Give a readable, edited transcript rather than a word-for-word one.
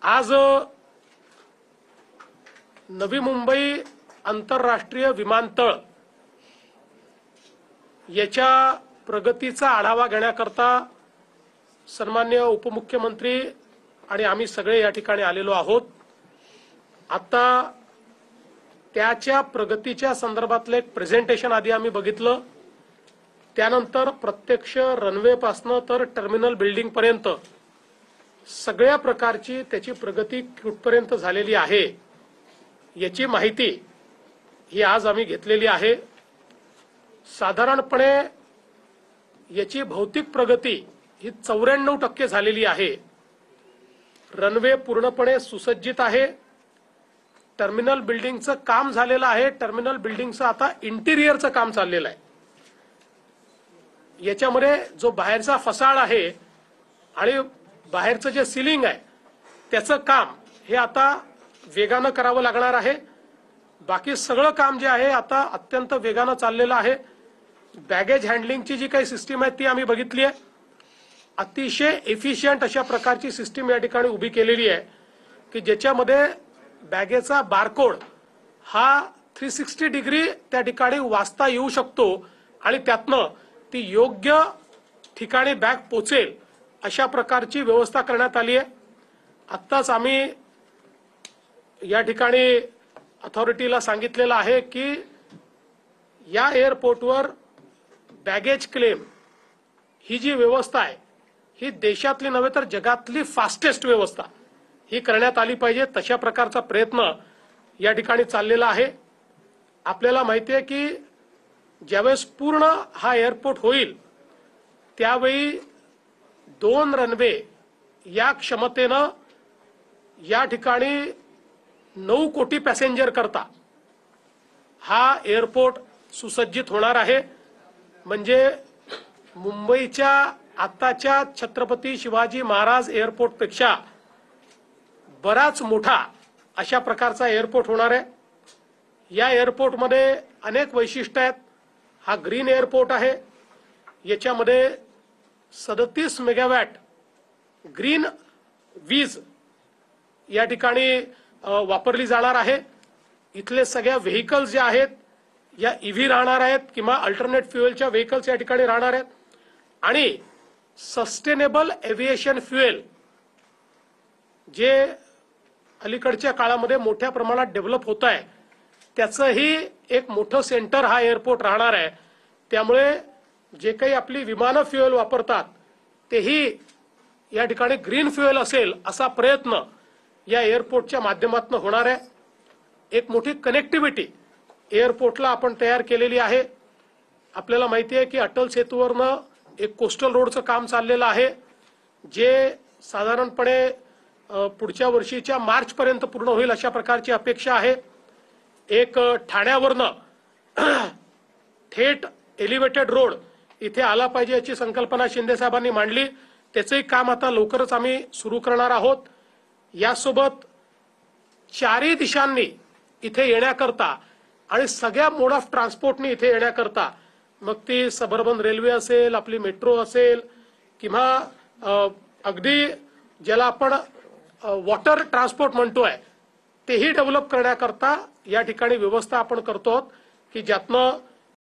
आज नवी मुंबई आंतरराष्ट्रीय विमानतळ याच्या प्रगतीचा आढावा घेण्याकरता सन्माननीय उपमुख्यमंत्री आणि आम्ही सगळे या ठिकाणी आलेलो आहोत। आता त्याच्या प्रगतीच्या संदर्भातले एक प्रेझेंटेशन आधी आम्ही बघितलं, त्यानंतर प्रत्यक्ष रनवे पासून तर टर्मिनल बिल्डिंग पर्यंत सगळ्या प्रकारची त्याची प्रगती कुठपर्यंत झालेली आहे याची माहिती ही आज आम्ही घेतलेली आहे। साधारणपणे याची भौतिक प्रगती ही 94% झालेली आहे। रनवे पूर्णपणे सुसज्जित आहे। टर्मिनल बिल्डिंगचं काम झालेलं आहे। टर्मिनल बिल्डिंगचं आता इंटिरियरचं काम चाललेलं आहे। याच्यामध्ये जो बाहेरचा फसाड आहे आणि बाहेरचं जे सीलिंग आहे त्याचं काम हे आता वेगानं करावं लागणार आहे। बाकी सगळं काम जे आहे आता अत्यंत वेगानं चाललेलं आहे। बॅगेज हँडलिंगची जी काही सिस्टीम आहे ती आम्ही बघितली आहे। अतिशय एफिशियंट अशा प्रकारची सिस्टीम या ठिकाणी उभी केलेली आहे की ज्याच्यामध्ये बॅगेचा बारकोड हा 360 डिग्री त्या ठिकाणी वाचता येऊ शकतो आणि त्यातनं ती योग्य ठिकाणी बॅग पोचेल अशा प्रकारची व्यवस्था करण्यात आली आहे। आत्ताच आम्ही या ठिकाणी अथॉरिटीला सांगितलेलं आहे की या एअरपोर्टवर बॅगेज क्लेम ही जी व्यवस्था आहे ही देशातली नव्हे तर जगातली फास्टेस्ट व्यवस्था ही करण्यात आली पाहिजे। तशा प्रकारचा प्रयत्न या ठिकाणी चाललेला आहे। आपल्याला माहिती आहे की ज्यावेळेस पूर्ण हा एअरपोर्ट होईल त्यावेळी 2 रनवे या क्षमतेनं या ठिकाणी 9 कोटी पॅसेंजर करता हा एअरपोर्ट सुसज्जित होणार आहे। म्हणजे मुंबईच्या आताच्या छत्रपती शिवाजी महाराज एअरपोर्ट पेक्षा बराच मोठा अशा प्रकारचा एअरपोर्ट होणार आहे। या एअरपोर्टमध्ये अनेक वैशिष्ट्ये आहेत। हा ग्रीन एअरपोर्ट आहे। याच्यामध्ये 37 मेगावॅट ग्रीन वीज या ठिकाणी वापरली जाणार आहे। इथले सगळ्या व्हेइकल्स जे आहेत या ईव्ही राहणार आहेत किंवा अल्टरनेट फ्युएलच्या व्हेइकल्स या ठिकाणी राहणार आहेत आणि सस्टेनेबल एव्हिएशन फ्युएल जे अलीकडच्या काळामध्ये मोठ्या प्रमाणात डेव्हलप होत आहे त्याचंही एक मोठं सेंटर हा एअरपोर्ट राहणार आहे। त्यामुळे जे काही आपली विमानं फ्युएल वापरतात तेही या ठिकाणी ग्रीन फ्युएल असेल असा प्रयत्न या एअरपोर्टच्या माध्यमातून होणार आहे। एक मोठी कनेक्टिव्हिटी एअरपोर्टला आपण तयार केलेली आहे। आपल्याला माहिती आहे की अटल सेतूवरनं एक कोस्टल रोडचं काम चाललेलं आहे जे साधारणपणे पुढच्या वर्षीच्या मार्च पर्यंत पूर्ण होईल अशा प्रकारची अपेक्षा आहे। एक ठाण्यावरनं थेट एलिव्हेटेड रोड इथे आला पाहिजे याची संकल्पना शिंदे साहेबांनी मांडली। त्याचंही काम आता लवकरच आम्ही सुरू करणार आहोत। यासोबत चारही दिशांनी इथे येण्याकरता आणि सगळ्या मोड ऑफ ट्रान्सपोर्टनी इथे येण्याकरता मग ती सबअर्बन रेल्वे असेल, आपली मेट्रो असेल किंवा अगदी ज्याला आपण वॉटर ट्रान्सपोर्ट म्हणतोय तेही डेव्हलप करण्याकरता या ठिकाणी व्यवस्था आपण करतो की ज्यातनं